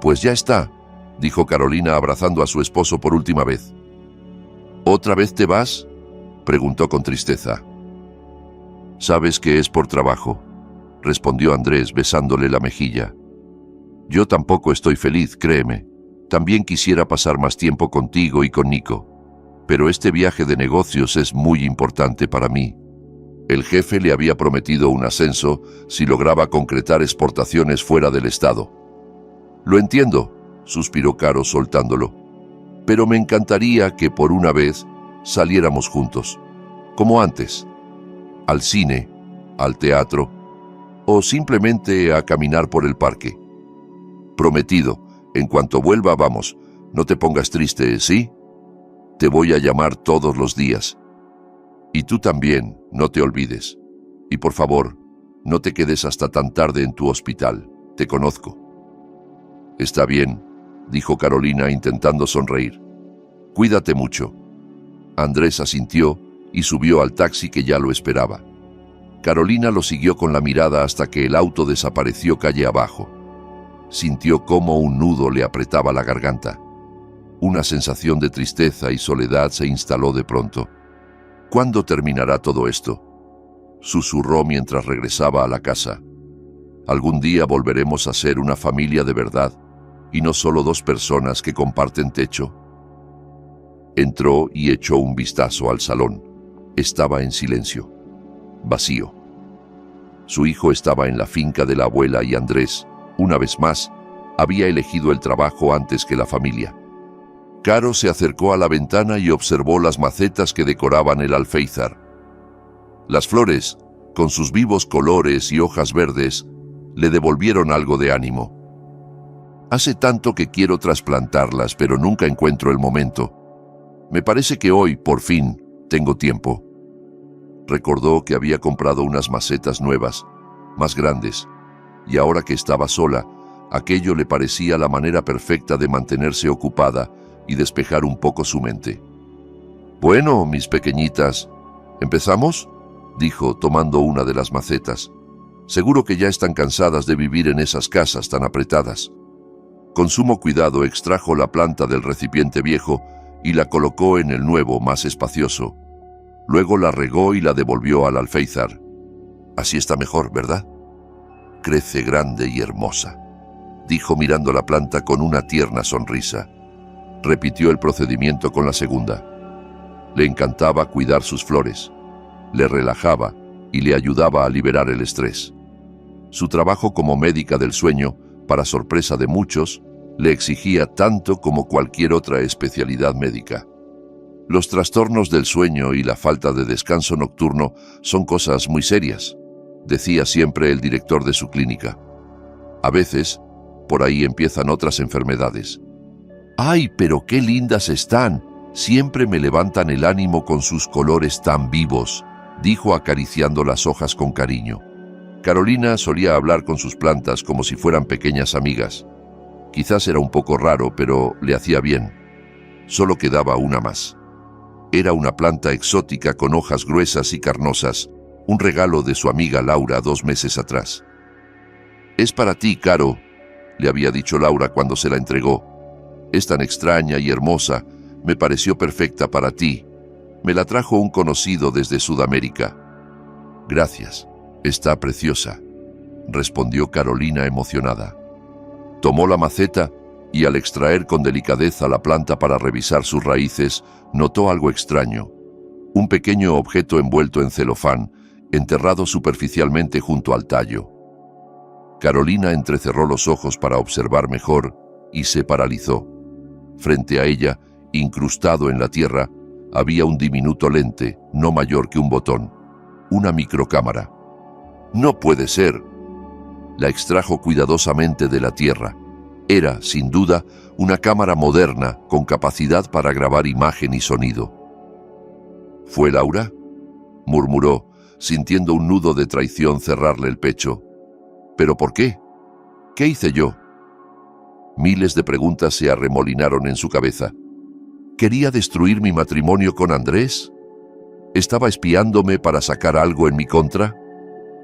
Pues ya está, dijo Carolina abrazando a su esposo por última vez. ¿Otra vez te vas?, preguntó con tristeza. Sabes que es por trabajo, respondió Andrés besándole la mejilla. Yo tampoco estoy feliz, créeme. También quisiera pasar más tiempo contigo y con Nico. Pero este viaje de negocios es muy importante para mí. El jefe le había prometido un ascenso si lograba concretar exportaciones fuera del estado. Lo entiendo, suspiró Caro soltándolo. Pero me encantaría que por una vez saliéramos juntos, como antes, al cine, al teatro o simplemente a caminar por el parque. Prometido, en cuanto vuelva vamos, no te pongas triste, ¿sí? Te voy a llamar todos los días. Y tú también, no te olvides. Y por favor, no te quedes hasta tan tarde en tu hospital, te conozco. Está bien, dijo Carolina intentando sonreír. Cuídate mucho. Andrés asintió y subió al taxi que ya lo esperaba. Carolina lo siguió con la mirada hasta que el auto desapareció calle abajo. Sintió cómo un nudo le apretaba la garganta. Una sensación de tristeza y soledad se instaló de pronto. ¿Cuándo terminará todo esto?, susurró mientras regresaba a la casa. Algún día volveremos a ser una familia de verdad, y no solo dos personas que comparten techo. Entró y echó un vistazo al salón. Estaba en silencio, vacío. Su hijo estaba en la finca de la abuela y Andrés, una vez más, había elegido el trabajo antes que la familia. Caro se acercó a la ventana y observó las macetas que decoraban el alféizar. Las flores, con sus vivos colores y hojas verdes, le devolvieron algo de ánimo. Hace tanto que quiero trasplantarlas, pero nunca encuentro el momento. Me parece que hoy, por fin, tengo tiempo. Recordó que había comprado unas macetas nuevas, más grandes, y ahora que estaba sola, aquello le parecía la manera perfecta de mantenerse ocupada y despejar un poco su mente. Bueno, mis pequeñitas, ¿empezamos?, dijo, tomando una de las macetas. Seguro que ya están cansadas de vivir en esas casas tan apretadas. Con sumo cuidado extrajo la planta del recipiente viejo y la colocó en el nuevo, más espacioso. Luego la regó y la devolvió al alféizar. Así está mejor, ¿verdad? Crece grande y hermosa, dijo mirando la planta con una tierna sonrisa. Repitió el procedimiento con la segunda. Le encantaba cuidar sus flores. Le relajaba y le ayudaba a liberar el estrés. Su trabajo como médica del sueño, para sorpresa de muchos, le exigía tanto como cualquier otra especialidad médica. Los trastornos del sueño y la falta de descanso nocturno son cosas muy serias, decía siempre el director de su clínica. A veces, por ahí empiezan otras enfermedades. ¡Ay, pero qué lindas están! Siempre me levantan el ánimo con sus colores tan vivos, dijo acariciando las hojas con cariño. Carolina solía hablar con sus plantas como si fueran pequeñas amigas. Quizás era un poco raro, pero le hacía bien. Solo quedaba una más. Era una planta exótica con hojas gruesas y carnosas, un regalo de su amiga Laura 2 meses atrás. «Es para ti, Caro», le había dicho Laura cuando se la entregó. «Es tan extraña y hermosa, me pareció perfecta para ti. Me la trajo un conocido desde Sudamérica». «Gracias, está preciosa», respondió Carolina emocionada. Tomó la maceta y al extraer con delicadeza la planta para revisar sus raíces, notó algo extraño. Un pequeño objeto envuelto en celofán, enterrado superficialmente junto al tallo. Carolina entrecerró los ojos para observar mejor y se paralizó. Frente a ella, incrustado en la tierra, había un diminuto lente, no mayor que un botón, una microcámara. «No puede ser». La extrajo cuidadosamente de la tierra. Era, sin duda, una cámara moderna con capacidad para grabar imagen y sonido. «¿Fue Laura?», murmuró, sintiendo un nudo de traición cerrarle el pecho. «¿Pero por qué? ¿Qué hice yo?». Miles de preguntas se arremolinaron en su cabeza. ¿Quería destruir mi matrimonio con Andrés? ¿Estaba espiándome para sacar algo en mi contra?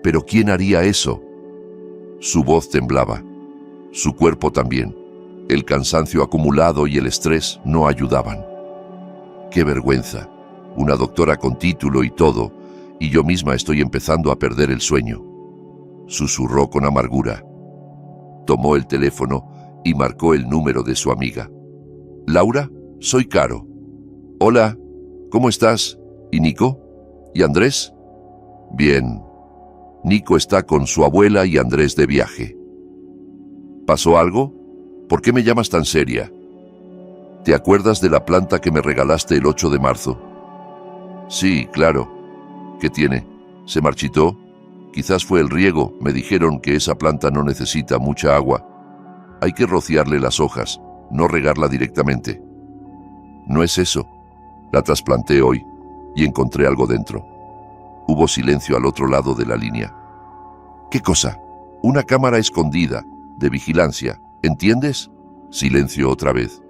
¿Pero quién haría eso? Su voz temblaba. Su cuerpo también. El cansancio acumulado y el estrés no ayudaban. ¡Qué vergüenza! Una doctora con título y todo, y yo misma estoy empezando a perder el sueño. Susurró con amargura. Tomó el teléfono y marcó el número de su amiga. «Laura, soy Caro». «Hola, ¿cómo estás? ¿Y Nico? ¿Y Andrés?» «Bien. Nico está con su abuela y Andrés de viaje». «¿Pasó algo? ¿Por qué me llamas tan seria? ¿Te acuerdas de la planta que me regalaste el 8 de marzo? Sí, claro. ¿Qué tiene? ¿Se marchitó? Quizás fue el riego. Me dijeron que esa planta no necesita mucha agua. Hay que rociarle las hojas, no regarla directamente. No es eso. La trasplanté hoy y encontré algo dentro. Hubo silencio al otro lado de la línea. ¿Qué cosa? Una cámara escondida, de vigilancia. ¿Entiendes? Silencio otra vez.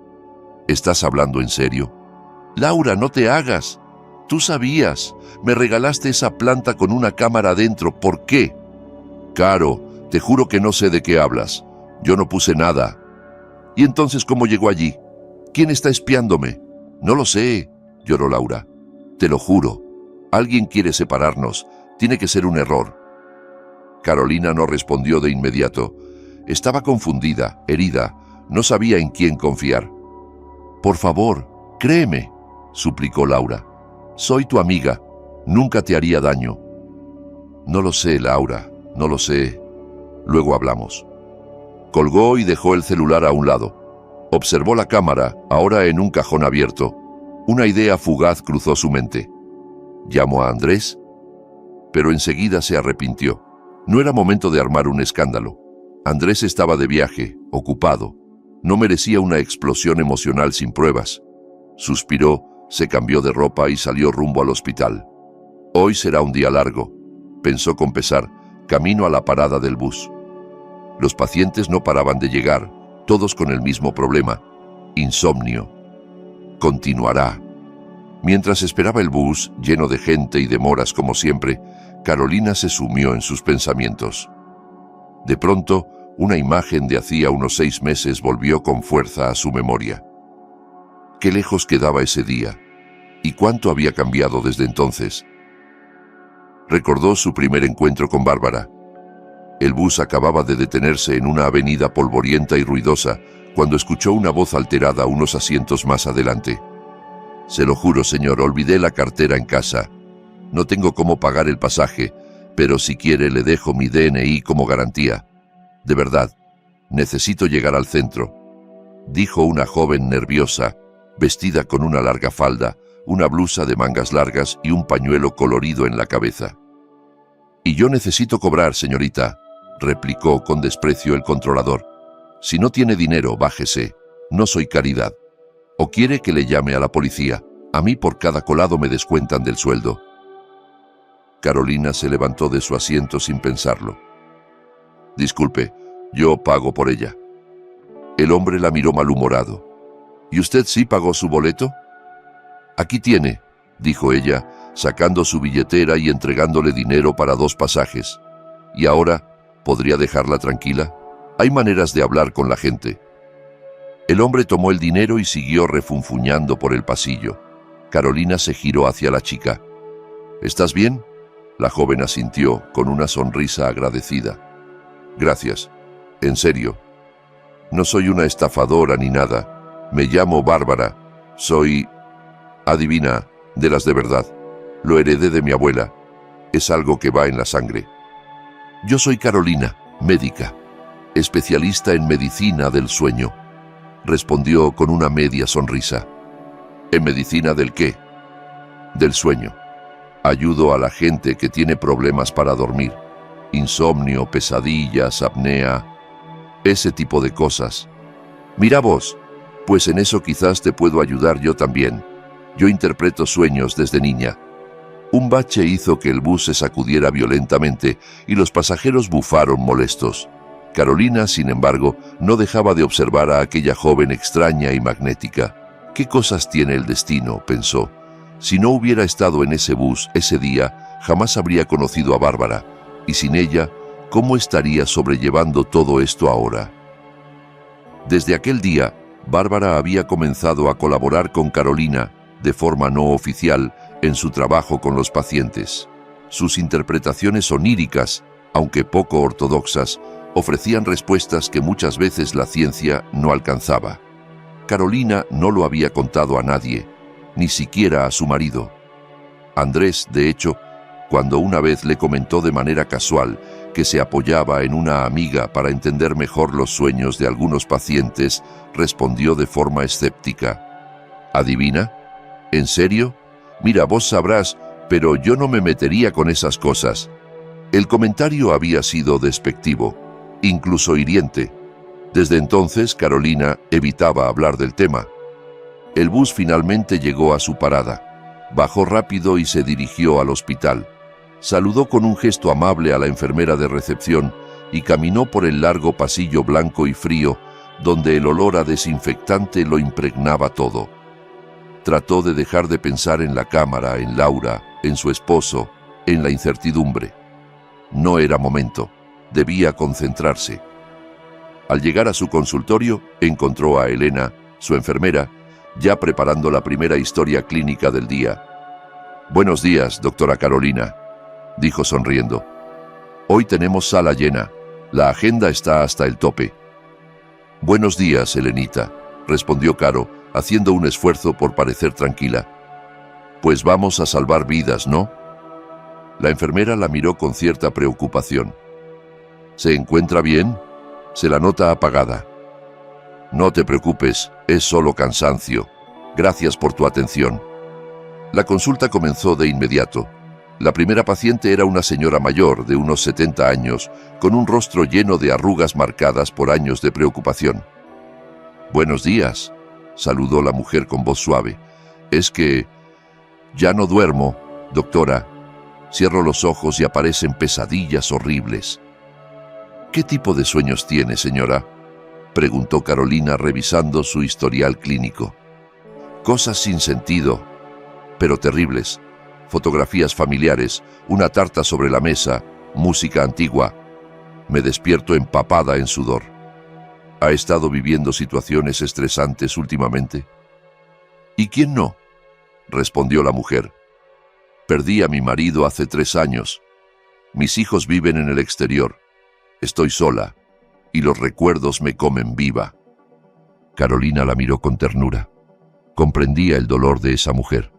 ¿Estás hablando en serio? Laura, no te hagas. Tú sabías. Me regalaste esa planta con una cámara dentro. ¿Por qué? Caro, te juro que no sé de qué hablas. Yo no puse nada. ¿Y entonces cómo llegó allí? ¿Quién está espiándome? No lo sé, lloró Laura. Te lo juro. Alguien quiere separarnos. Tiene que ser un error. Carolina no respondió de inmediato. Estaba confundida, herida. No sabía en quién confiar. Por favor, créeme, suplicó Laura. Soy tu amiga. Nunca te haría daño. No lo sé, Laura. No lo sé. Luego hablamos. Colgó y dejó el celular a un lado. Observó la cámara, ahora en un cajón abierto. Una idea fugaz cruzó su mente. ¿Llamo a Andrés? Pero enseguida se arrepintió. No era momento de armar un escándalo. Andrés estaba de viaje, ocupado. No merecía una explosión emocional sin pruebas. Suspiró, se cambió de ropa y salió rumbo al hospital. Hoy será un día largo, pensó con pesar, camino a la parada del bus. Los pacientes no paraban de llegar, todos con el mismo problema, insomnio. Continuará. Mientras esperaba el bus, lleno de gente y demoras como siempre, Carolina se sumió en sus pensamientos. De pronto, una imagen de hacía unos 6 meses volvió con fuerza a su memoria. Qué lejos quedaba ese día, y cuánto había cambiado desde entonces. Recordó su primer encuentro con Bárbara. El bus acababa de detenerse en una avenida polvorienta y ruidosa cuando escuchó una voz alterada unos asientos más adelante. «Se lo juro, señor, olvidé la cartera en casa. No tengo cómo pagar el pasaje, pero si quiere le dejo mi DNI como garantía. De verdad, necesito llegar al centro», dijo una joven nerviosa, vestida con una larga falda, una blusa de mangas largas y un pañuelo colorido en la cabeza. «Y yo necesito cobrar, señorita», replicó con desprecio el controlador. «Si no tiene dinero, bájese. No soy caridad. ¿O quiere que le llame a la policía? A mí por cada colado me descuentan del sueldo». Carolina se levantó de su asiento sin pensarlo. «Disculpe, yo pago por ella». El hombre la miró malhumorado. «¿Y usted sí pagó su boleto?» «Aquí tiene», dijo ella, sacando su billetera y entregándole dinero para 2 pasajes. «¿Y ahora, podría dejarla tranquila? Hay maneras de hablar con la gente». El hombre tomó el dinero y siguió refunfuñando por el pasillo. Carolina se giró hacia la chica. «¿Estás bien?» La joven asintió con una sonrisa agradecida. «Gracias. En serio. No soy una estafadora ni nada. Me llamo Bárbara. Soy... adivina, de las de verdad. Lo heredé de mi abuela. Es algo que va en la sangre». «Yo soy Carolina, médica, especialista en medicina del sueño», respondió con una media sonrisa. «¿En medicina del qué?» «Del sueño. Ayudo a la gente que tiene problemas para dormir. Insomnio, pesadillas, apnea, ese tipo de cosas. Mira vos, pues en eso quizás te puedo ayudar yo también. Yo interpreto sueños desde niña». Un bache hizo que el bus se sacudiera violentamente y los pasajeros bufaron molestos. Carolina, sin embargo, no dejaba de observar a aquella joven extraña y magnética. «¿Qué cosas tiene el destino?», pensó. Si no hubiera estado en ese bus ese día, jamás habría conocido a Bárbara, y sin ella, ¿cómo estaría sobrellevando todo esto ahora? Desde aquel día, Bárbara había comenzado a colaborar con Carolina, de forma no oficial, en su trabajo con los pacientes. Sus interpretaciones oníricas, aunque poco ortodoxas, ofrecían respuestas que muchas veces la ciencia no alcanzaba. Carolina no lo había contado a nadie, ni siquiera a su marido. Andrés, de hecho, cuando una vez le comentó de manera casual que se apoyaba en una amiga para entender mejor los sueños de algunos pacientes, respondió de forma escéptica. ¿Adivina? ¿En serio? Mira, vos sabrás, pero yo no me metería con esas cosas. El comentario había sido despectivo, incluso hiriente. Desde entonces, Carolina evitaba hablar del tema. El bus finalmente llegó a su parada. Bajó rápido y se dirigió al hospital. Saludó con un gesto amable a la enfermera de recepción y caminó por el largo pasillo blanco y frío, donde el olor a desinfectante lo impregnaba todo. Trató de dejar de pensar en la cámara, en Laura, en su esposo, en la incertidumbre. No era momento, debía concentrarse. Al llegar a su consultorio, encontró a Elena, su enfermera, ya preparando la primera historia clínica del día. «Buenos días, doctora Carolina», dijo sonriendo. «Hoy tenemos sala llena. La agenda está hasta el tope». «Buenos días, Elenita», respondió Caro, haciendo un esfuerzo por parecer tranquila. «Pues vamos a salvar vidas, ¿no?». La enfermera la miró con cierta preocupación. «¿Se encuentra bien? Se la nota apagada». «No te preocupes, es solo cansancio. Gracias por tu atención». La consulta comenzó de inmediato. La primera paciente era una señora mayor, de unos 70 años, con un rostro lleno de arrugas marcadas por años de preocupación. «Buenos días», saludó la mujer con voz suave. «Es que ya no duermo, doctora. Cierro los ojos y aparecen pesadillas horribles». «¿Qué tipo de sueños tiene, señora?», preguntó Carolina revisando su historial clínico. «Cosas sin sentido, pero terribles. Fotografías familiares, una tarta sobre la mesa, música antigua. Me despierto empapada en sudor». ¿Ha estado viviendo situaciones estresantes últimamente? «¿Y quién no?», respondió la mujer. «Perdí a mi marido hace 3 años. Mis hijos viven en el exterior. Estoy sola, y los recuerdos me comen viva». Carolina la miró con ternura. Comprendía el dolor de esa mujer.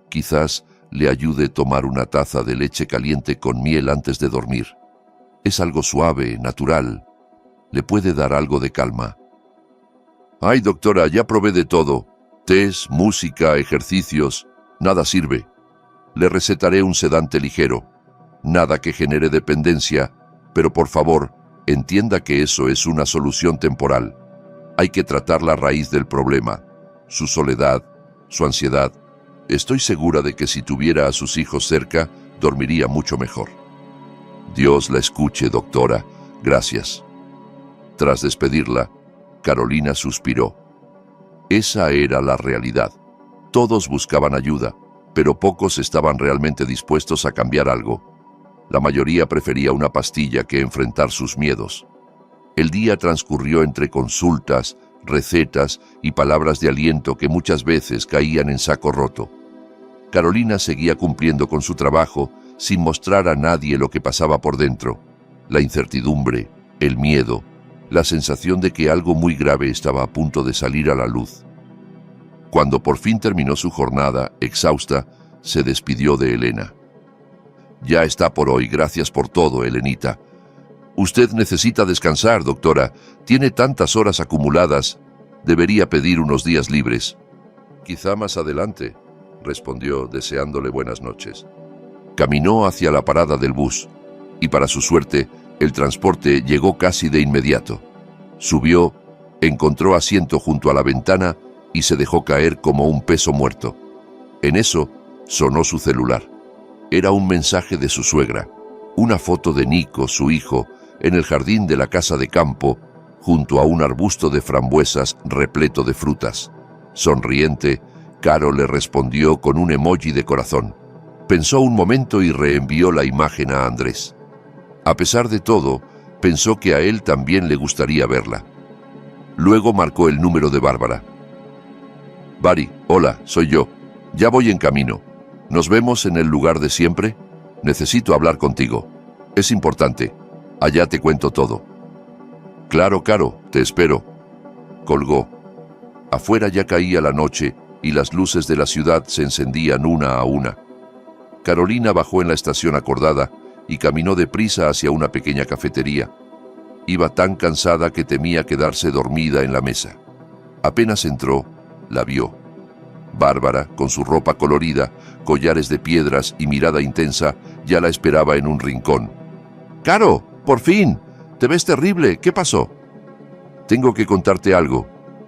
«Quizás le ayude tomar una taza de leche caliente con miel antes de dormir. Es algo suave, natural. Le puede dar algo de calma». «Ay, doctora, ya probé de todo. Tés, música, ejercicios. Nada sirve. Le recetaré un sedante ligero. Nada que genere dependencia, pero por favor, entienda que eso es una solución temporal. Hay que tratar la raíz del problema, su soledad, su ansiedad. Estoy segura de que si tuviera a sus hijos cerca, dormiría mucho mejor». «Dios la escuche, doctora. Gracias». Tras despedirla, Carolina suspiró. Esa era la realidad. Todos buscaban ayuda, pero pocos estaban realmente dispuestos a cambiar algo. La mayoría prefería una pastilla que enfrentar sus miedos. El día transcurrió entre consultas, recetas y palabras de aliento que muchas veces caían en saco roto. Carolina seguía cumpliendo con su trabajo sin mostrar a nadie lo que pasaba por dentro. La incertidumbre, el miedo, la sensación de que algo muy grave estaba a punto de salir a la luz. Cuando por fin terminó su jornada, exhausta, se despidió de Elena. «Ya está por hoy, gracias por todo, Elenita. Usted necesita descansar, doctora. Tiene tantas horas acumuladas. Debería pedir unos días libres». «Quizá más adelante», respondió, deseándole buenas noches. Caminó hacia la parada del bus, y para su suerte, el transporte llegó casi de inmediato. Subió, encontró asiento junto a la ventana y se dejó caer como un peso muerto. En eso, sonó su celular. Era un mensaje de su suegra, una foto de Nico, su hijo, en el jardín de la casa de campo, junto a un arbusto de frambuesas repleto de frutas. Sonriente, Caro le respondió con un emoji de corazón. Pensó un momento y reenvió la imagen a Andrés. A pesar de todo, pensó que a él también le gustaría verla. Luego marcó el número de Bárbara. Bari, hola, soy yo. Ya voy en camino. ¿Nos vemos en el lugar de siempre? Necesito hablar contigo. Es importante. Allá te cuento todo. Claro, Caro, te espero. Colgó. Afuera ya caía la noche y las luces de la ciudad se encendían una a una. Carolina bajó en la estación acordada y caminó deprisa hacia una pequeña cafetería. Iba tan cansada que temía quedarse dormida en la mesa. Apenas entró, la vio. Bárbara, con su ropa colorida, collares de piedras y mirada intensa, ya la esperaba en un rincón. «¡Caro! ¡Por fin! Te ves terrible. ¿Qué pasó?» «Tengo que contarte algo»,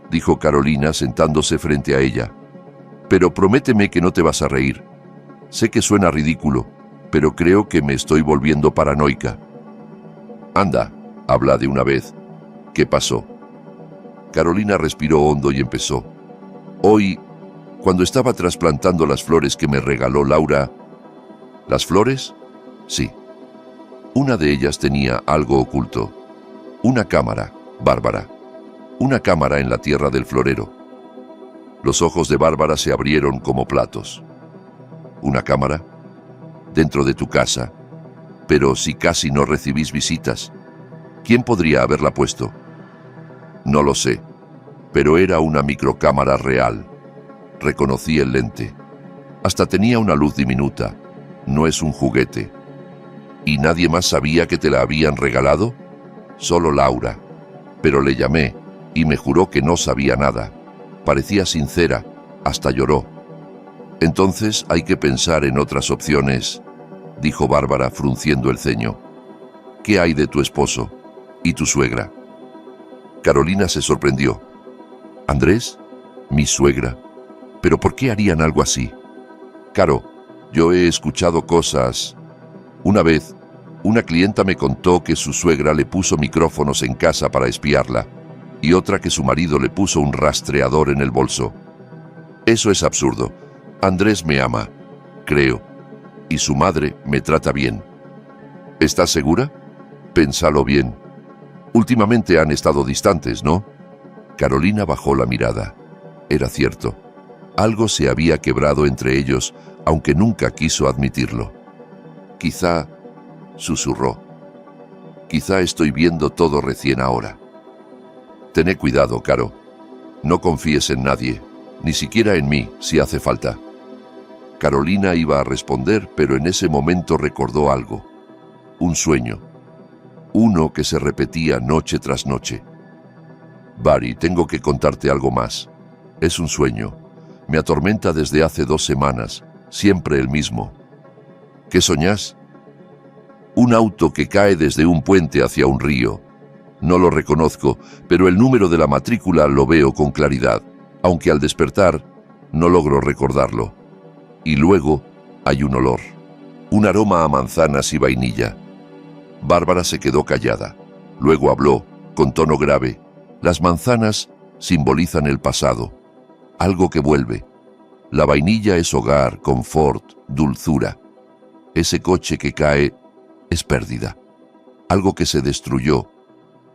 dijo Carolina sentándose frente a ella. «Pero prométeme que no te vas a reír. Sé que suena ridículo, pero creo que me estoy volviendo paranoica». «Anda, habla de una vez. ¿Qué pasó?» Carolina respiró hondo y empezó. «Hoy, cuando estaba trasplantando las flores que me regaló Laura...» «¿Las flores?» «Sí. Una de ellas tenía algo oculto. Una cámara, Bárbara. Una cámara en la tierra del florero». Los ojos de Bárbara se abrieron como platos. «¿Una cámara? Dentro de tu casa. Pero si casi no recibís visitas, ¿quién podría haberla puesto?» «No lo sé, pero era una microcámara real. Reconocí el lente. Hasta tenía una luz diminuta. No es un juguete». «¿Y nadie más sabía que te la habían regalado?» «Solo Laura. Pero le llamé y me juró que no sabía nada. Parecía sincera, hasta lloró». «Entonces hay que pensar en otras opciones», dijo Bárbara frunciendo el ceño. «¿Qué hay de tu esposo y tu suegra?» Carolina se sorprendió. «¿Andrés? ¿Mi suegra? ¿Pero por qué harían algo así?» «Caro, yo he escuchado cosas. Una vez, una clienta me contó que su suegra le puso micrófonos en casa para espiarla, y otra que su marido le puso un rastreador en el bolso. Eso es absurdo. Andrés me ama, creo, y su madre me trata bien». «¿Estás segura? Pénsalo bien. Últimamente han estado distantes, ¿no?» Carolina bajó la mirada. Era cierto. Algo se había quebrado entre ellos, aunque nunca quiso admitirlo. «Quizá», susurró, «quizá estoy viendo todo recién ahora». «Tené cuidado, Caro. No confíes en nadie, ni siquiera en mí, si hace falta». Carolina iba a responder, pero en ese momento recordó algo. Un sueño. Uno que se repetía noche tras noche. «Bari, tengo que contarte algo más. Es un sueño. Me atormenta desde hace 2 semanas, siempre el mismo». «¿Qué soñás?» «Un auto que cae desde un puente hacia un río. No lo reconozco, pero el número de la matrícula lo veo con claridad, aunque al despertar no logro recordarlo. Y luego hay un olor, un aroma a manzanas y vainilla». Bárbara se quedó callada. Luego habló, con tono grave. «Las manzanas simbolizan el pasado, algo que vuelve. La vainilla es hogar, confort, dulzura. Ese coche que cae es pérdida, algo que se destruyó,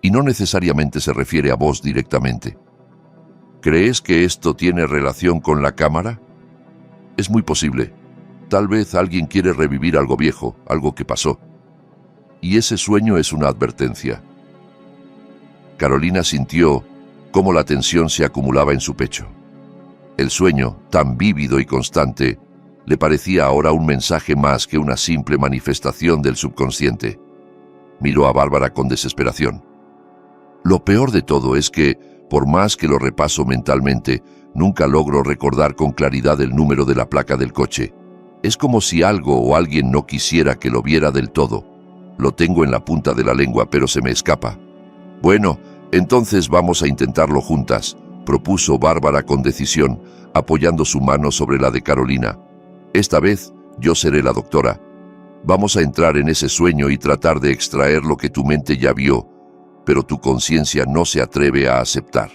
y no necesariamente se refiere a vos directamente». «¿Crees que esto tiene relación con la cámara?» «Es muy posible. Tal vez alguien quiere revivir algo viejo, algo que pasó. Y ese sueño es una advertencia». Carolina sintió cómo la tensión se acumulaba en su pecho. El sueño, tan vívido y constante, le parecía ahora un mensaje más que una simple manifestación del subconsciente. Miró a Bárbara con desesperación. «Lo peor de todo es que, por más que lo repaso mentalmente, nunca logro recordar con claridad el número de la placa del coche. Es como si algo o alguien no quisiera que lo viera del todo. Lo tengo en la punta de la lengua, pero se me escapa». «Bueno, entonces vamos a intentarlo juntas», propuso Bárbara con decisión, apoyando su mano sobre la de Carolina. «Esta vez yo seré la doctora. Vamos a entrar en ese sueño y tratar de extraer lo que tu mente ya vio, pero tu conciencia no se atreve a aceptar.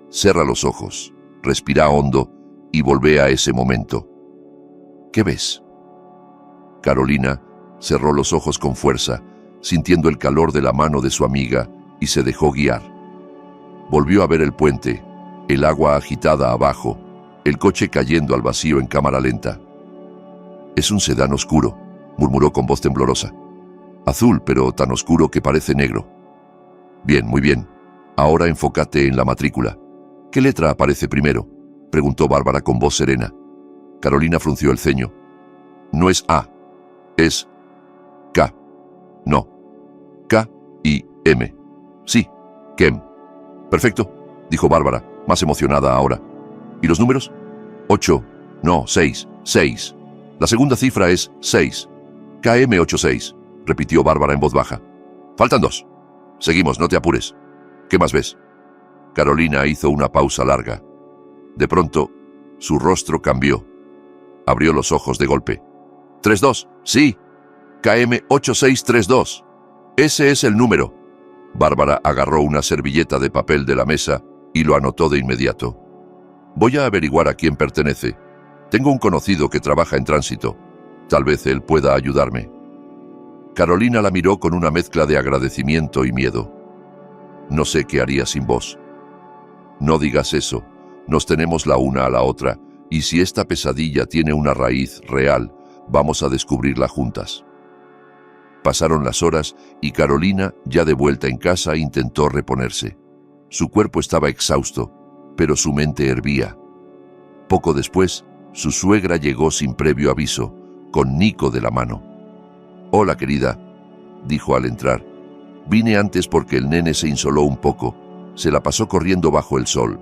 Cierra los ojos, respira hondo y volvé a ese momento. ¿Qué ves?» Carolina cerró los ojos con fuerza, sintiendo el calor de la mano de su amiga, y se dejó guiar. Volvió a ver el puente, el agua agitada abajo, el coche cayendo al vacío en cámara lenta. «Es un sedán oscuro», murmuró con voz temblorosa. «Azul, pero tan oscuro que parece negro». «Bien, muy bien. Ahora enfócate en la matrícula. ¿Qué letra aparece primero?», preguntó Bárbara con voz serena. Carolina frunció el ceño. «No es A, es K. No, K y M. Sí, Kem». «Perfecto», dijo Bárbara, más emocionada ahora. «¿Y los números?». 8, no, 6, 6. La segunda cifra es 6. KM86, repitió Bárbara en voz baja. «Faltan 2. Seguimos, no te apures. ¿Qué más ves?». Carolina hizo una pausa larga. De pronto, su rostro cambió. Abrió los ojos de golpe. «32, sí. KM8632. Ese es el número». Bárbara agarró una servilleta de papel de la mesa y lo anotó de inmediato. «Voy a averiguar a quién pertenece. Tengo un conocido que trabaja en tránsito. Tal vez él pueda ayudarme». Carolina la miró con una mezcla de agradecimiento y miedo. «No sé qué haría sin vos». «No digas eso. Nos tenemos la una a la otra, y si esta pesadilla tiene una raíz real, vamos a descubrirla juntas». Pasaron las horas y Carolina, ya de vuelta en casa, intentó reponerse. Su cuerpo estaba exhausto, pero su mente hervía. Poco después, su suegra llegó sin previo aviso, con Nico de la mano. «Hola, querida», dijo al entrar. «Vine antes porque el nene se insoló un poco. Se la pasó corriendo bajo el sol».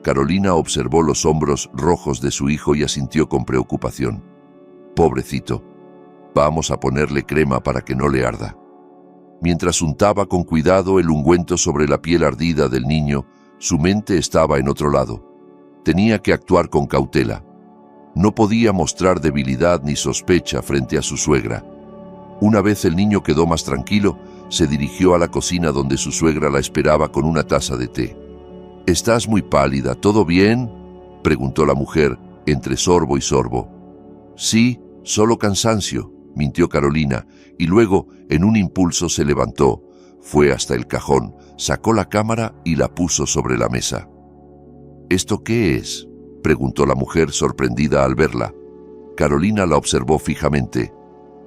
Carolina observó los hombros rojos de su hijo y asintió con preocupación. «Pobrecito. Vamos a ponerle crema para que no le arda». Mientras untaba con cuidado el ungüento sobre la piel ardida del niño, su mente estaba en otro lado. Tenía que actuar con cautela. No podía mostrar debilidad ni sospecha frente a su suegra. Una vez el niño quedó más tranquilo, se dirigió a la cocina donde su suegra la esperaba con una taza de té. «Estás muy pálida, ¿todo bien?», preguntó la mujer, entre sorbo y sorbo. «Sí, solo cansancio», mintió Carolina, y luego, en un impulso, se levantó, fue hasta el cajón, sacó la cámara y la puso sobre la mesa. «¿Esto qué es?», preguntó la mujer, sorprendida al verla. Carolina la observó fijamente.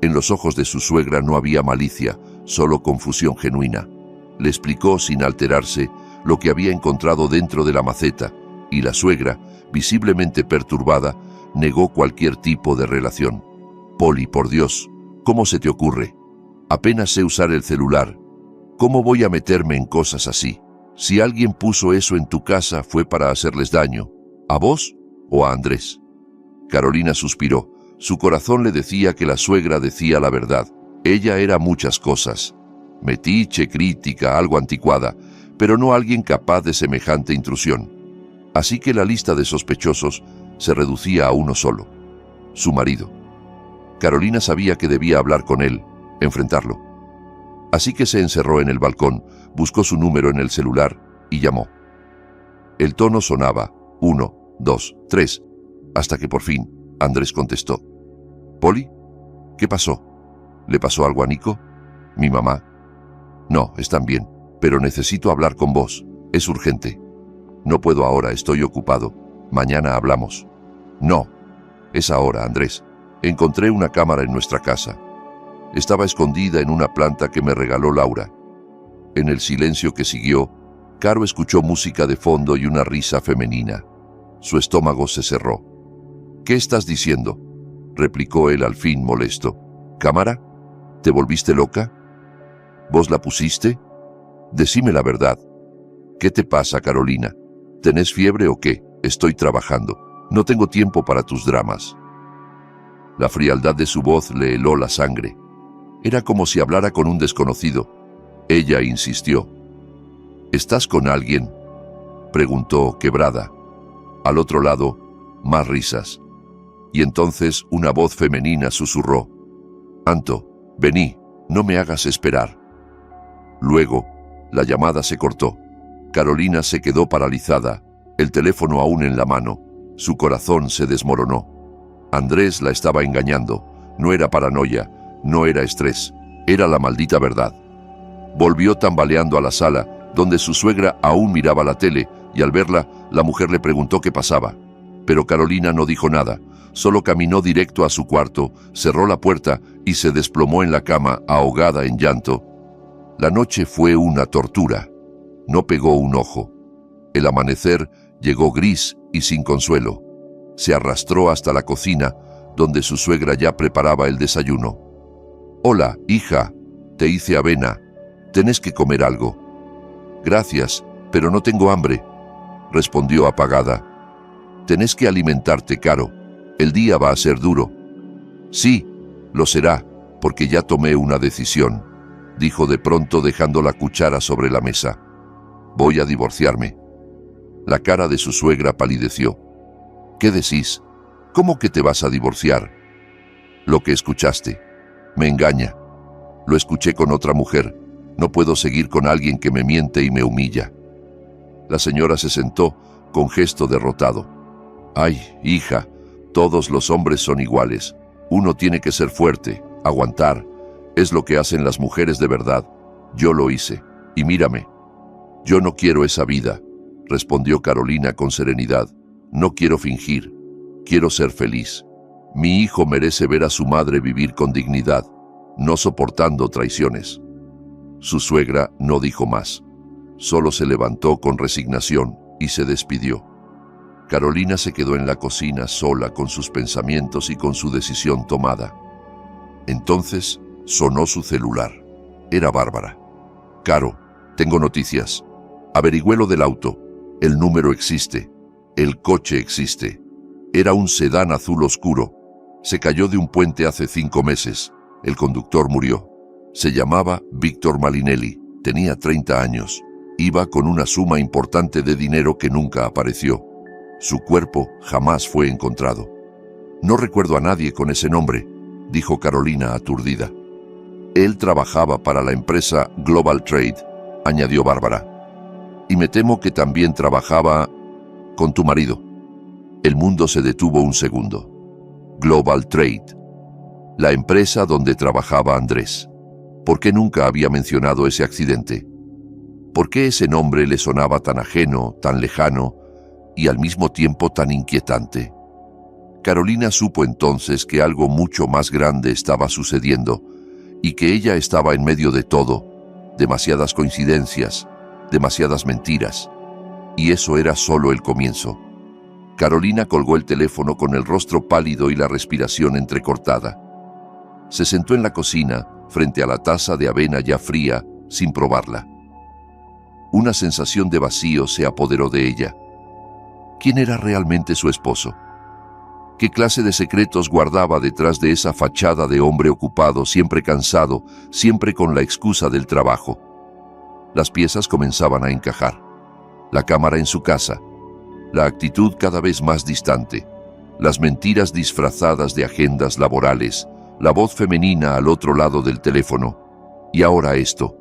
En los ojos de su suegra no había malicia, solo confusión genuina. Le explicó, sin alterarse, lo que había encontrado dentro de la maceta, y la suegra, visiblemente perturbada, negó cualquier tipo de relación. «Poli, por Dios, ¿cómo se te ocurre? Apenas sé usar el celular. ¿Cómo voy a meterme en cosas así? Si alguien puso eso en tu casa fue para hacerles daño. ¿A vos o a Andrés?». Carolina suspiró. Su corazón le decía que la suegra decía la verdad. Ella era muchas cosas. Metiche, crítica, algo anticuada, pero no alguien capaz de semejante intrusión. Así que la lista de sospechosos se reducía a uno solo: su marido. Carolina sabía que debía hablar con él, enfrentarlo. Así que se encerró en el balcón, buscó su número en el celular y llamó. El tono sonaba 1, 2, 3, hasta que por fin Andrés contestó. «¿Poli? ¿Qué pasó? ¿Le pasó algo a Nico? ¿Mi mamá?». «No, están bien, pero necesito hablar con vos. Es urgente». «No puedo ahora, estoy ocupado. Mañana hablamos». «No, es ahora, Andrés. Encontré una cámara en nuestra casa. Estaba escondida en una planta que me regaló Laura». En el silencio que siguió, Caro escuchó música de fondo y una risa femenina. Su estómago se cerró. «¿Qué estás diciendo?», replicó él al fin molesto. «¿Cámara? ¿Te volviste loca? ¿Vos la pusiste? Decime la verdad. ¿Qué te pasa, Carolina? ¿Tenés fiebre o qué? Estoy trabajando. No tengo tiempo para tus dramas». La frialdad de su voz le heló la sangre. Era como si hablara con un desconocido. Ella insistió. «¿Estás con alguien?», preguntó, quebrada. Al otro lado, más risas. Y entonces una voz femenina susurró. «Anto, vení, no me hagas esperar». Luego, la llamada se cortó. Carolina se quedó paralizada, el teléfono aún en la mano. Su corazón se desmoronó. Andrés la estaba engañando. No era paranoia, no era estrés, era la maldita verdad. Volvió tambaleando a la sala, donde su suegra aún miraba la tele, y al verla, la mujer le preguntó qué pasaba. Pero Carolina no dijo nada, solo caminó directo a su cuarto, cerró la puerta y se desplomó en la cama, ahogada en llanto. La noche fue una tortura. No pegó un ojo. El amanecer llegó gris y sin consuelo. Se arrastró hasta la cocina, donde su suegra ya preparaba el desayuno. «Hola, hija, te hice avena. Tenés que comer algo». «Gracias, pero no tengo hambre», respondió apagada. «Tenés que alimentarte, Caro. El día va a ser duro». «Sí, lo será, porque ya tomé una decisión», dijo de pronto dejando la cuchara sobre la mesa. «Voy a divorciarme». La cara de su suegra palideció. «¿Qué decís? ¿Cómo que te vas a divorciar?» «Lo que escuchaste. Me engaña. Lo escuché con otra mujer. No puedo seguir con alguien que me miente y me humilla». La señora se sentó con gesto derrotado. «Ay, hija, todos los hombres son iguales. Uno tiene que ser fuerte, aguantar. Es lo que hacen las mujeres de verdad. Yo lo hice. Y mírame». «Yo no quiero esa vida», respondió Carolina con serenidad. «No quiero fingir. Quiero ser feliz. Mi hijo merece ver a su madre vivir con dignidad, no soportando traiciones». Su suegra no dijo más. Solo se levantó con resignación y se despidió. Carolina se quedó en la cocina sola con sus pensamientos y con su decisión tomada. Entonces sonó su celular. Era Bárbara. «Caro, tengo noticias. Averigüé lo del auto. El número existe. El coche existe. Era un sedán azul oscuro. Se cayó de un puente hace 5 meses. El conductor murió. Se llamaba Víctor Malinelli. Tenía 30 años. Iba con una suma importante de dinero que nunca apareció. Su cuerpo jamás fue encontrado». «No recuerdo a nadie con ese nombre», dijo Carolina aturdida. «Él trabajaba para la empresa Global Trade», añadió Bárbara. «Y me temo que también trabajaba con tu marido». El mundo se detuvo un segundo. Global Trade. La empresa donde trabajaba Andrés. ¿Por qué nunca había mencionado ese accidente? ¿Por qué ese nombre le sonaba tan ajeno, tan lejano y al mismo tiempo tan inquietante? Carolina supo entonces que algo mucho más grande estaba sucediendo y que ella estaba en medio de todo, demasiadas coincidencias, demasiadas mentiras, y eso era solo el comienzo. Carolina colgó el teléfono con el rostro pálido y la respiración entrecortada. Se sentó en la cocina, frente a la taza de avena ya fría, sin probarla. Una sensación de vacío se apoderó de ella. ¿Quién era realmente su esposo? ¿Qué clase de secretos guardaba detrás de esa fachada de hombre ocupado, siempre cansado, siempre con la excusa del trabajo? Las piezas comenzaban a encajar. La cámara en su casa, la actitud cada vez más distante, las mentiras disfrazadas de agendas laborales, la voz femenina al otro lado del teléfono. Y ahora esto,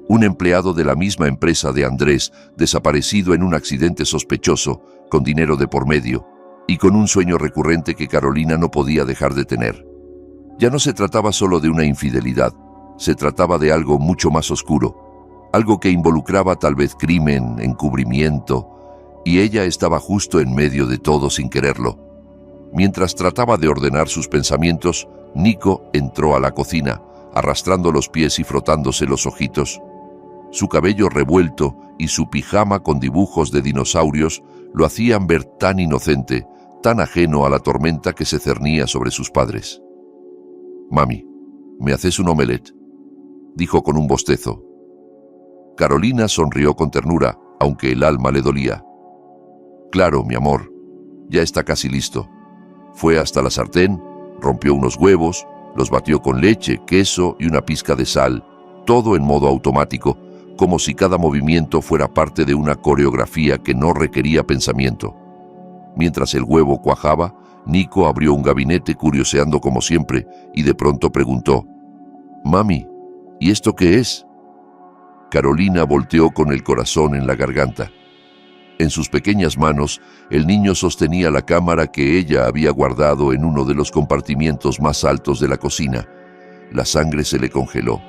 un empleado de la misma empresa de Andrés, desaparecido en un accidente sospechoso, con dinero de por medio, y con un sueño recurrente que Carolina no podía dejar de tener. Ya no se trataba solo de una infidelidad, se trataba de algo mucho más oscuro, algo que involucraba tal vez crimen, encubrimiento, y ella estaba justo en medio de todo sin quererlo. Mientras trataba de ordenar sus pensamientos, Nico entró a la cocina, arrastrando los pies y frotándose los ojitos. Su cabello revuelto y su pijama con dibujos de dinosaurios lo hacían ver tan inocente, tan ajeno a la tormenta que se cernía sobre sus padres. «Mami, ¿me haces un omelette?», dijo con un bostezo. Carolina sonrió con ternura, aunque el alma le dolía. «Claro, mi amor, ya está casi listo». Fue hasta la sartén, rompió unos huevos, los batió con leche, queso y una pizca de sal, todo en modo automático, como si cada movimiento fuera parte de una coreografía que no requería pensamiento. Mientras el huevo cuajaba, Nico abrió un gabinete curioseando como siempre y de pronto preguntó: «Mami, ¿y esto qué es?». Carolina volteó con el corazón en la garganta. En sus pequeñas manos, el niño sostenía la cámara que ella había guardado en uno de los compartimientos más altos de la cocina. La sangre se le congeló.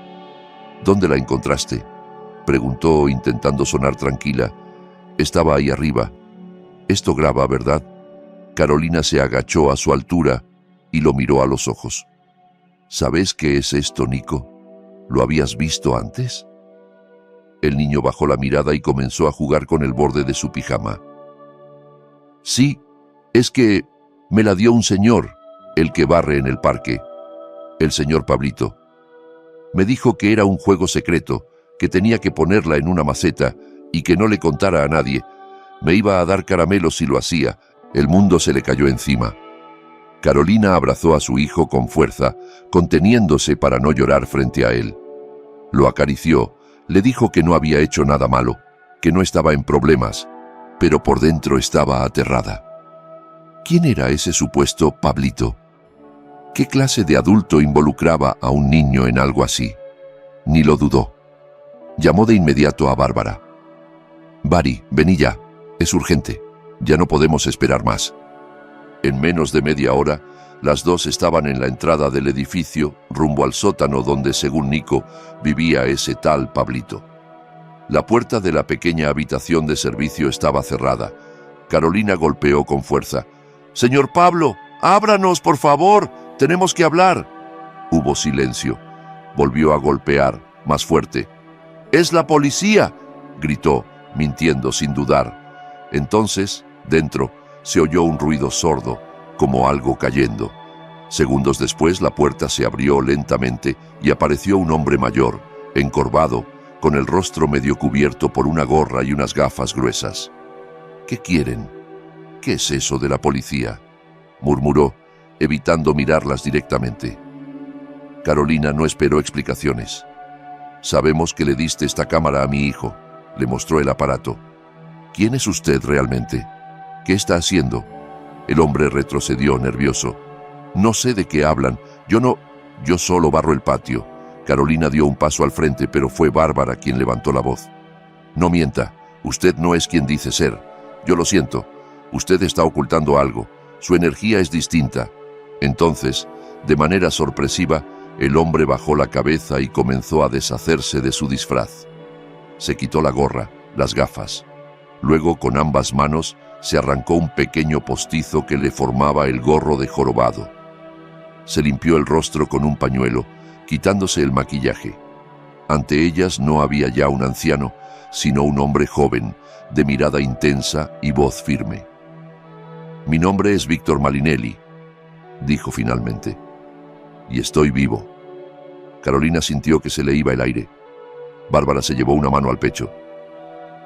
«¿Dónde la encontraste?». Preguntó intentando sonar tranquila. Estaba ahí arriba. Esto graba, ¿verdad? Carolina se agachó a su altura y lo miró a los ojos. ¿Sabes qué es esto, Nico? ¿Lo habías visto antes? El niño bajó la mirada y comenzó a jugar con el borde de su pijama. Sí, es que me la dio un señor, el que barre en el parque. El señor Pablito. Me dijo que era un juego secreto, que tenía que ponerla en una maceta y que no le contara a nadie. Me iba a dar caramelos si lo hacía. El mundo se le cayó encima. Carolina abrazó a su hijo con fuerza, conteniéndose para no llorar frente a él. Lo acarició, le dijo que no había hecho nada malo, que no estaba en problemas, pero por dentro estaba aterrada. ¿Quién era ese supuesto Pablito? ¿Qué clase de adulto involucraba a un niño en algo así? Ni lo dudó. Llamó de inmediato a Bárbara. «Bari, vení ya. Es urgente. Ya no podemos esperar más». En menos de media hora, las dos estaban en la entrada del edificio, rumbo al sótano donde, según Nico, vivía ese tal Pablito. La puerta de la pequeña habitación de servicio estaba cerrada. Carolina golpeó con fuerza. «Señor Pablo, ábranos, por favor. Tenemos que hablar». Hubo silencio. Volvió a golpear, más fuerte. «¡Es la policía!», gritó, mintiendo sin dudar. Entonces, dentro, se oyó un ruido sordo, como algo cayendo. Segundos después, la puerta se abrió lentamente y apareció un hombre mayor, encorvado, con el rostro medio cubierto por una gorra y unas gafas gruesas. «¿Qué quieren? ¿Qué es eso de la policía?», murmuró, evitando mirarlas directamente. Carolina no esperó explicaciones. «Sabemos que le diste esta cámara a mi hijo», le mostró el aparato. «¿Quién es usted realmente? ¿Qué está haciendo?». El hombre retrocedió nervioso. «No sé de qué hablan. Yo solo barro el patio». Carolina dio un paso al frente, pero fue Bárbara quien levantó la voz. «No mienta. Usted no es quien dice ser. Yo lo siento. Usted está ocultando algo. Su energía es distinta». Entonces, de manera sorpresiva, el hombre bajó la cabeza y comenzó a deshacerse de su disfraz. Se quitó la gorra, las gafas. Luego, con ambas manos, se arrancó un pequeño postizo que le formaba el gorro de jorobado. Se limpió el rostro con un pañuelo, quitándose el maquillaje. Ante ellas no había ya un anciano, sino un hombre joven, de mirada intensa y voz firme. «Mi nombre es Víctor Malinelli», dijo finalmente, «y estoy vivo». Carolina sintió que se le iba el aire. Bárbara se llevó una mano al pecho.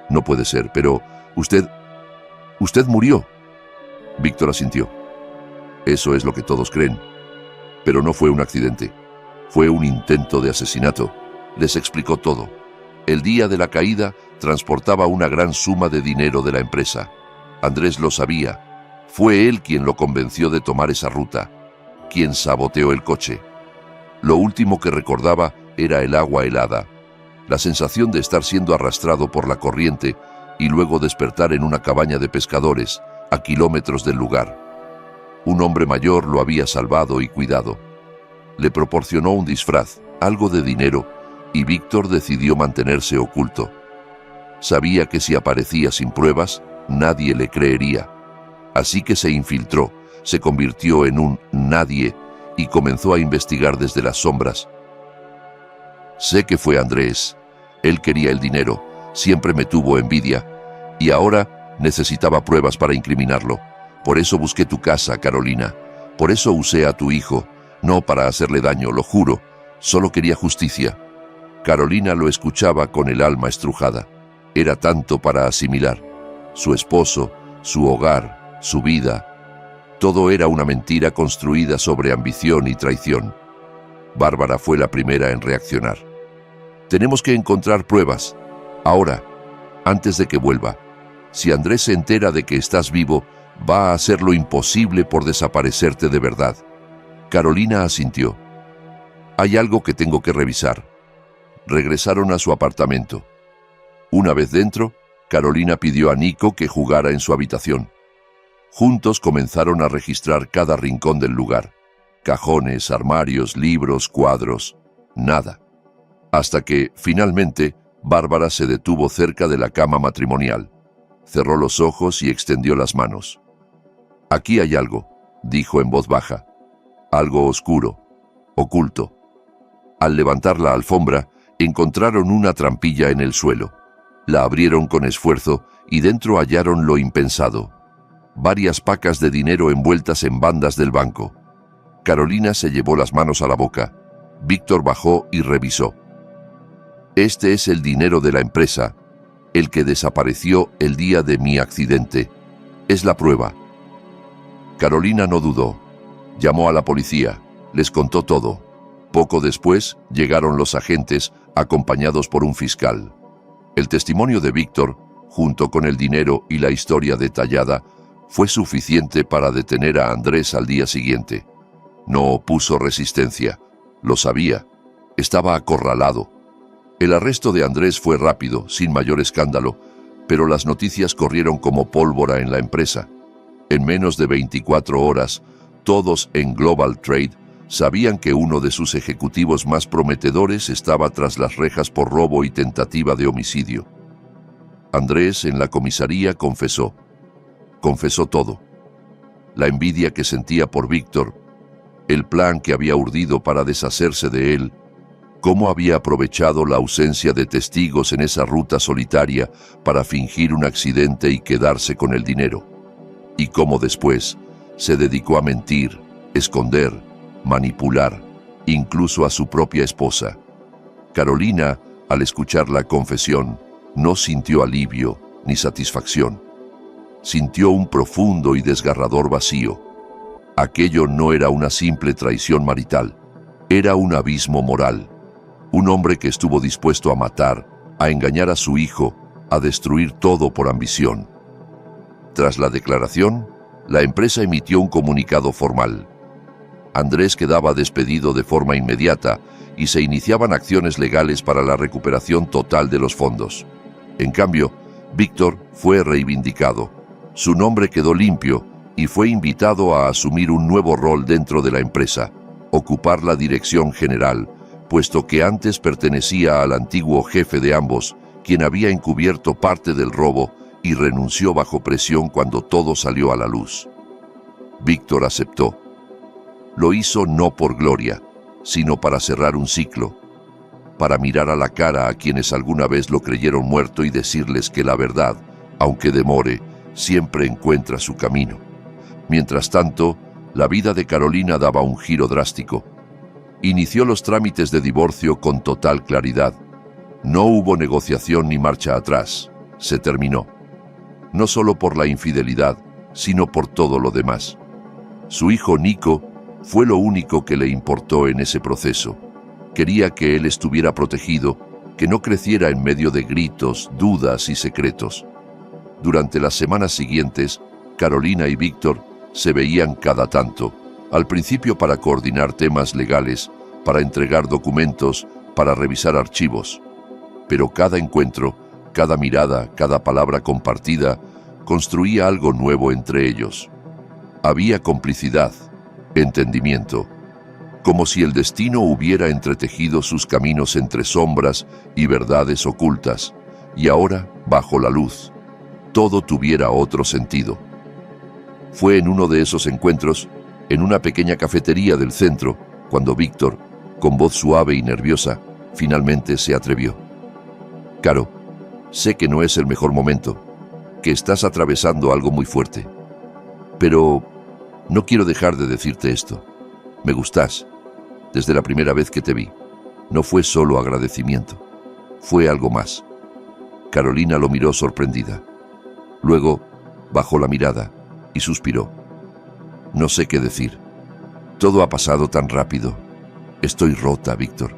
«No puede ser, pero usted murió». Víctor asintió. «Eso es lo que todos creen. Pero no fue un accidente. Fue un intento de asesinato». Les explicó todo. El día de la caída transportaba una gran suma de dinero de la empresa. Andrés lo sabía. Fue él quien lo convenció de tomar esa ruta, quien saboteó el coche. Lo último que recordaba era el agua helada, la sensación de estar siendo arrastrado por la corriente y luego despertar en una cabaña de pescadores, a kilómetros del lugar. Un hombre mayor lo había salvado y cuidado. Le proporcionó un disfraz, algo de dinero, y Víctor decidió mantenerse oculto. Sabía que si aparecía sin pruebas, nadie le creería. Así que se infiltró, se convirtió en un nadie y comenzó a investigar desde las sombras. «Sé que fue Andrés. Él quería el dinero, siempre me tuvo envidia, y ahora necesitaba pruebas para incriminarlo. Por eso busqué tu casa, Carolina. Por eso usé a tu hijo, no para hacerle daño, lo juro. Solo quería justicia». Carolina lo escuchaba con el alma estrujada. Era tanto para asimilar. Su esposo, su hogar, su vida. Todo era una mentira construida sobre ambición y traición. Bárbara fue la primera en reaccionar. «Tenemos que encontrar pruebas. Ahora, antes de que vuelva. Si Andrés se entera de que estás vivo, va a hacer lo imposible por desaparecerte de verdad». Carolina asintió. «Hay algo que tengo que revisar». Regresaron a su apartamento. Una vez dentro, Carolina pidió a Nico que jugara en su habitación. Juntos comenzaron a registrar cada rincón del lugar. Cajones, armarios, libros, cuadros, nada. Hasta que, finalmente, Bárbara se detuvo cerca de la cama matrimonial. Cerró los ojos y extendió las manos. «Aquí hay algo», dijo en voz baja. «Algo oscuro, oculto». Al levantar la alfombra, encontraron una trampilla en el suelo. La abrieron con esfuerzo y dentro hallaron lo impensado: varias pacas de dinero envueltas en bandas del banco. Carolina se llevó las manos a la boca. Víctor bajó y revisó. «Este es el dinero de la empresa, el que desapareció el día de mi accidente. Es la prueba». Carolina no dudó. Llamó a la policía, les contó todo. Poco después llegaron los agentes, acompañados por un fiscal. El testimonio de Víctor, junto con el dinero y la historia detallada, fue suficiente para detener a Andrés al día siguiente. No opuso resistencia. Lo sabía. Estaba acorralado. El arresto de Andrés fue rápido, sin mayor escándalo, pero las noticias corrieron como pólvora en la empresa. En menos de 24 horas, todos en Global Trade sabían que uno de sus ejecutivos más prometedores estaba tras las rejas por robo y tentativa de homicidio. Andrés, en la comisaría, confesó todo. La envidia que sentía por Víctor, el plan que había urdido para deshacerse de él, cómo había aprovechado la ausencia de testigos en esa ruta solitaria para fingir un accidente y quedarse con el dinero, y cómo después se dedicó a mentir, esconder, manipular, incluso a su propia esposa. Carolina, al escuchar la confesión, no sintió alivio ni satisfacción. Sintió un profundo y desgarrador vacío. Aquello no era una simple traición marital, era un abismo moral. Un hombre que estuvo dispuesto a matar, a engañar a su hijo, a destruir todo por ambición. Tras la declaración, la empresa emitió un comunicado formal. Andrés quedaba despedido de forma inmediata y se iniciaban acciones legales para la recuperación total de los fondos. En cambio, Víctor fue reivindicado. Su nombre quedó limpio y fue invitado a asumir un nuevo rol dentro de la empresa, ocupar la dirección general, puesto que antes pertenecía al antiguo jefe de ambos, quien había encubierto parte del robo y renunció bajo presión cuando todo salió a la luz. Víctor aceptó. Lo hizo no por gloria, sino para cerrar un ciclo, para mirar a la cara a quienes alguna vez lo creyeron muerto y decirles que la verdad, aunque demore, siempre encuentra su camino. Mientras tanto, la vida de Carolina daba un giro drástico. Inició los trámites de divorcio con total claridad. No hubo negociación ni marcha atrás. Se terminó. No solo por la infidelidad, sino por todo lo demás. Su hijo Nico fue lo único que le importó en ese proceso. Quería que él estuviera protegido, que no creciera en medio de gritos, dudas y secretos. Durante las semanas siguientes, Carolina y Víctor se veían cada tanto, al principio para coordinar temas legales, para entregar documentos, para revisar archivos. Pero cada encuentro, cada mirada, cada palabra compartida, construía algo nuevo entre ellos. Había complicidad, entendimiento, como si el destino hubiera entretejido sus caminos entre sombras y verdades ocultas, y ahora, bajo la luz, todo tuviera otro sentido. Fue en uno de esos encuentros, en una pequeña cafetería del centro, cuando Víctor, con voz suave y nerviosa, finalmente se atrevió. «Caro, sé que no es el mejor momento, que estás atravesando algo muy fuerte, pero no quiero dejar de decirte esto. Me gustas, desde la primera vez que te vi. No fue solo agradecimiento, fue algo más». Carolina lo miró sorprendida. Luego bajó la mirada y suspiró. «No sé qué decir. Todo ha pasado tan rápido. Estoy rota, Víctor,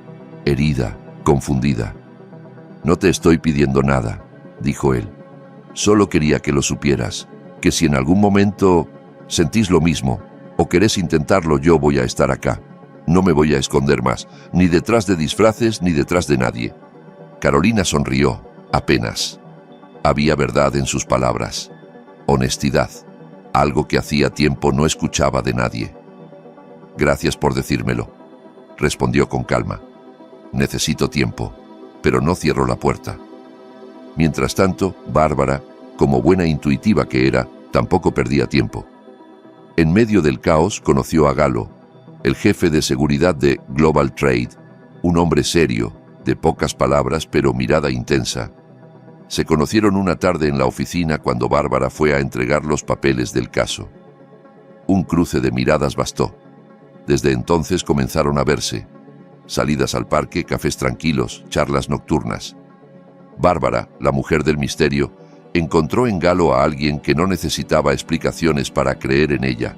herida, confundida. No te estoy pidiendo nada», dijo él. «Solo quería que lo supieras, que si en algún momento sentís lo mismo o querés intentarlo, yo voy a estar acá. No me voy a esconder más, ni detrás de disfraces ni detrás de nadie». Carolina sonrió, apenas. Había verdad en sus palabras, honestidad, algo que hacía tiempo no escuchaba de nadie. «Gracias por decírmelo», respondió con calma. «Necesito tiempo. pero no cerró la puerta. Mientras tanto, Bárbara, como buena intuitiva que era, tampoco perdía tiempo. En medio del caos conoció a Galo, el jefe de seguridad de Global Trade, un hombre serio, de pocas palabras pero mirada intensa. Se conocieron una tarde en la oficina cuando Bárbara fue a entregar los papeles del caso. Un cruce de miradas bastó. Desde entonces comenzaron a verse. Salidas al parque, cafés tranquilos, charlas nocturnas. Bárbara, la mujer del misterio, encontró en Galo a alguien que no necesitaba explicaciones para creer en ella.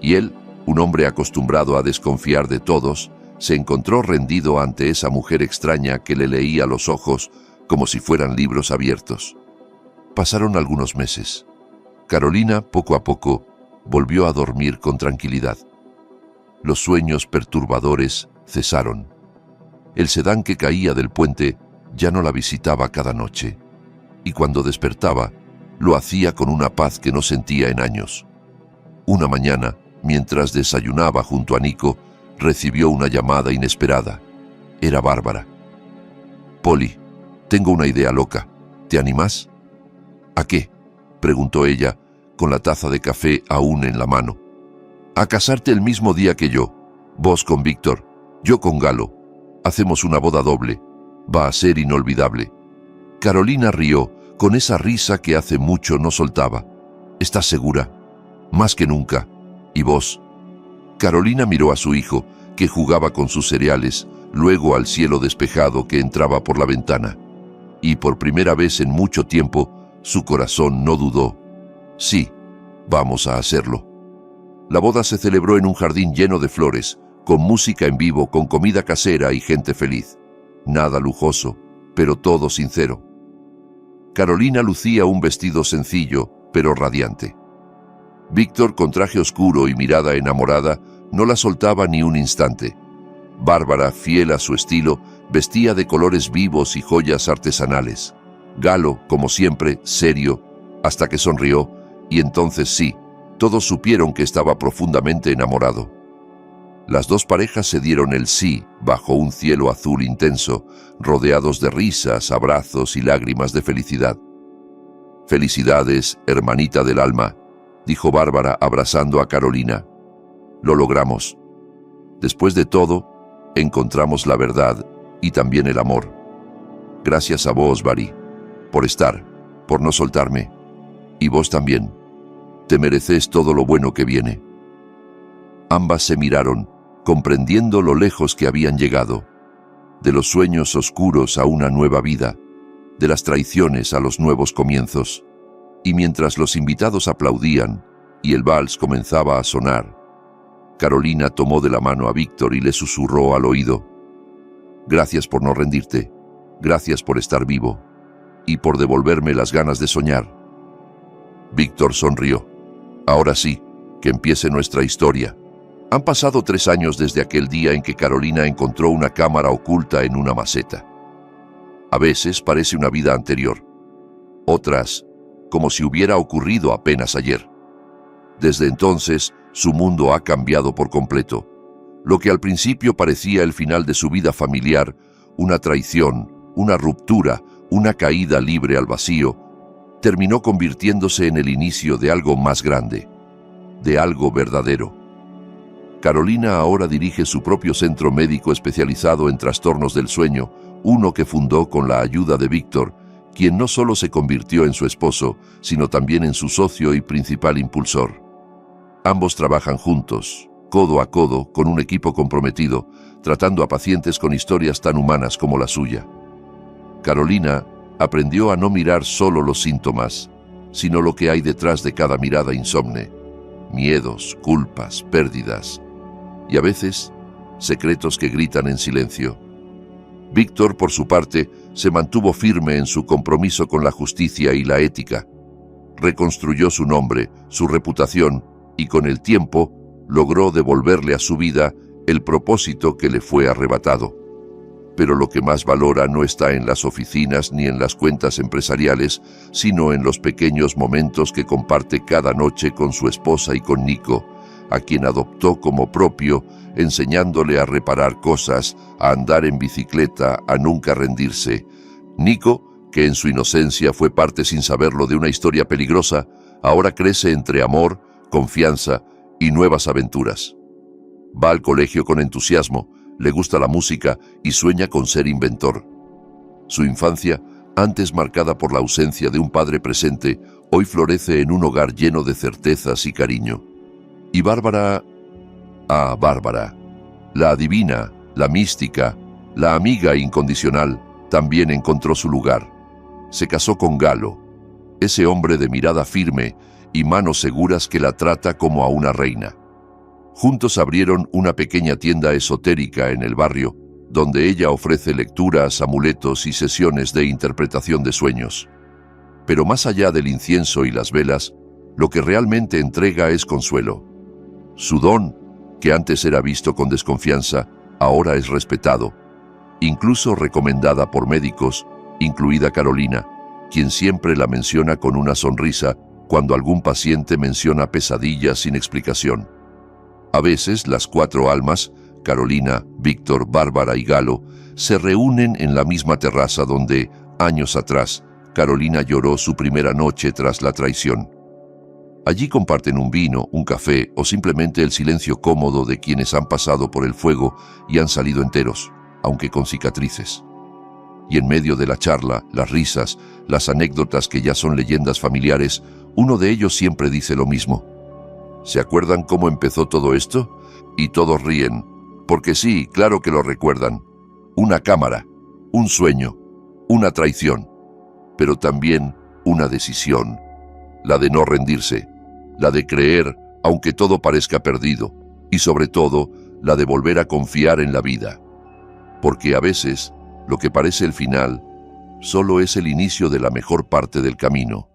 Y él, un hombre acostumbrado a desconfiar de todos, se encontró rendido ante esa mujer extraña que le leía los ojos como si fueran libros abiertos. Pasaron algunos meses. Carolina, poco a poco, volvió a dormir con tranquilidad. Los sueños perturbadores cesaron. El sedán que caía del puente ya no la visitaba cada noche, y cuando despertaba, lo hacía con una paz que no sentía en años. Una mañana, mientras desayunaba junto a Nico, recibió una llamada inesperada. Era Bárbara. «Polly, tengo una idea loca. ¿Te animás?» «¿A qué?», preguntó ella, con la taza de café aún en la mano. «A casarte el mismo día que yo. Vos con Víctor, yo con Galo. Hacemos una boda doble. Va a ser inolvidable». Carolina rió, con esa risa que hace mucho no soltaba. «¿Estás segura?» «Más que nunca. ¿Y vos?» Carolina miró a su hijo, que jugaba con sus cereales, luego al cielo despejado que entraba por la ventana. Y por primera vez en mucho tiempo, su corazón no dudó. «Sí, vamos a hacerlo». La boda se celebró en un jardín lleno de flores, con música en vivo, con comida casera y gente feliz. Nada lujoso, pero todo sincero. Carolina lucía un vestido sencillo, pero radiante. Víctor, con traje oscuro y mirada enamorada, no la soltaba ni un instante. Bárbara, fiel a su estilo, vestía de colores vivos y joyas artesanales. Galo, como siempre, serio, hasta que sonrió, y entonces sí, todos supieron que estaba profundamente enamorado. Las dos parejas se dieron el sí bajo un cielo azul intenso, rodeados de risas, abrazos y lágrimas de felicidad. «Felicidades, hermanita del alma», dijo Bárbara abrazando a Carolina. «Lo logramos. Después de todo, encontramos la verdad y también el amor. Gracias a vos, Bari, por estar, por no soltarme. Y vos también. Te mereces todo lo bueno que viene». Ambas se miraron, comprendiendo lo lejos que habían llegado, de los sueños oscuros a una nueva vida, de las traiciones a los nuevos comienzos. Y mientras los invitados aplaudían y el vals comenzaba a sonar, Carolina tomó de la mano a Víctor y le susurró al oído: «Gracias por no rendirte, gracias por estar vivo y por devolverme las ganas de soñar». Víctor sonrió. «Ahora sí, que empiece nuestra historia». Han pasado 3 años desde aquel día en que Carolina encontró una cámara oculta en una maceta. A veces parece una vida anterior, otras como si hubiera ocurrido apenas ayer. Desde entonces, su mundo ha cambiado por completo. Lo que al principio parecía el final de su vida familiar, una traición, una ruptura, una caída libre al vacío, terminó convirtiéndose en el inicio de algo más grande, de algo verdadero. Carolina ahora dirige su propio centro médico especializado en trastornos del sueño, uno que fundó con la ayuda de Víctor, quien no solo se convirtió en su esposo, sino también en su socio y principal impulsor. Ambos trabajan juntos, codo a codo, con un equipo comprometido, tratando a pacientes con historias tan humanas como la suya. Carolina aprendió a no mirar solo los síntomas, sino lo que hay detrás de cada mirada insomne: miedos, culpas, pérdidas y a veces secretos que gritan en silencio. Víctor, por su parte, se mantuvo firme en su compromiso con la justicia y la ética. Reconstruyó su nombre, su reputación y con el tiempo logró devolverle a su vida el propósito que le fue arrebatado. Pero lo que más valora no está en las oficinas ni en las cuentas empresariales, sino en los pequeños momentos que comparte cada noche con su esposa y con Nico, a quien adoptó como propio, enseñándole a reparar cosas, a andar en bicicleta, a nunca rendirse. Nico, que en su inocencia fue parte sin saberlo de una historia peligrosa, ahora crece entre amor, confianza y nuevas aventuras. Va al colegio con entusiasmo, le gusta la música y sueña con ser inventor. Su infancia, antes marcada por la ausencia de un padre presente, hoy florece en un hogar lleno de certezas y cariño. Y Bárbara... Bárbara, la adivina, la mística, la amiga incondicional, también encontró su lugar. Se casó con Galo, ese hombre de mirada firme y manos seguras que la trata como a una reina. Juntos abrieron una pequeña tienda esotérica en el barrio, donde ella ofrece lecturas, amuletos y sesiones de interpretación de sueños. Pero más allá del incienso y las velas, lo que realmente entrega es consuelo. Su don, que antes era visto con desconfianza, ahora es respetado, incluso recomendada por médicos, incluida Carolina, quien siempre la menciona con una sonrisa cuando algún paciente menciona pesadillas sin explicación. A veces las 4 almas, Carolina, Víctor, Bárbara y Galo, se reúnen en la misma terraza donde, años atrás, Carolina lloró su primera noche tras la traición. Allí comparten un vino, un café o simplemente el silencio cómodo de quienes han pasado por el fuego y han salido enteros, aunque con cicatrices. Y en medio de la charla, las risas, las anécdotas que ya son leyendas familiares, uno de ellos siempre dice lo mismo. ¿Se acuerdan cómo empezó todo esto? Y todos ríen, porque sí, claro que lo recuerdan. Una cámara, un sueño, una traición, pero también una decisión, la de no rendirse, la de creer aunque todo parezca perdido, y sobre todo, la de volver a confiar en la vida. Porque a veces, lo que parece el final, solo es el inicio de la mejor parte del camino.